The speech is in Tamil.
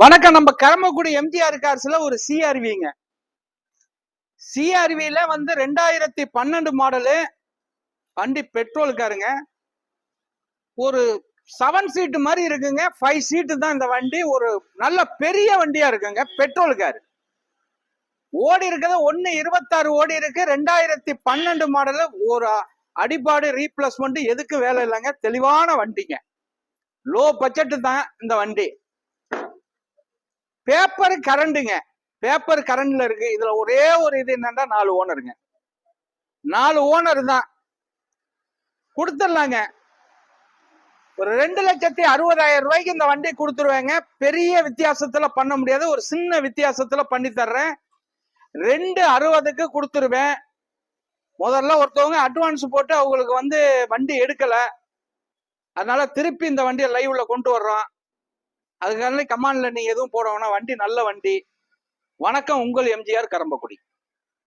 வணக்கம். நம்ம கரம்பக்குடி எம்ஜிஆர் கார்ஸ்ல ஒரு சிஆர்விங்க. சிஆர்வில 2012 மாடலு வண்டி, பெட்ரோல் காருங்க. ஒரு 7 சீட்டு மாதிரி இருக்குங்க. 5 சீட்டு தான் இந்த வண்டி. ஒரு நல்ல பெரிய வண்டியா இருக்குங்க. Petrol car. ஓடி இருக்கிறது 1.26 ஓடி இருக்கு. 2012 மாடலு. ஒரு அடிபாடு ரீப்ளேஸ்மெண்ட் எதுக்கு வேலை இல்லைங்க. தெளிவான வண்டிங்க. லோ பட்ஜெட் தான் இந்த வண்டி. பேப்பர் கரண்டுங்க. பேப்பர் கரண்ட்ல இருக்கு. இதுல ஒரே ஒரு இது என்னன்னா 4 ஓனருங்க. 4 ஓனர் தான். கொடுத்துடலாங்க. ஒரு 2,60,000 ரூபாய்க்கு இந்த வண்டி கொடுத்துருவேங்க. பெரிய வித்தியாசத்துல பண்ண முடியாது. ஒரு சின்ன வித்தியாசத்துல பண்ணி தர்றேன். 2,60,000க்கு கொடுத்துருவேன். முதல்ல ஒருத்தவங்க அட்வான்ஸ் போட்டு அவங்களுக்கு வண்டி எடுக்கல. அதனால திருப்பி இந்த வண்டியை லைவ்ல கொண்டு வர்றோம். அதுக்கான கமாண்ட்ல நீங்க எதுவும் போட வேணாம். வண்டி நல்ல வண்டி. வணக்கம். உங்கள் எம்ஜிஆர் கரம்பக்குடி.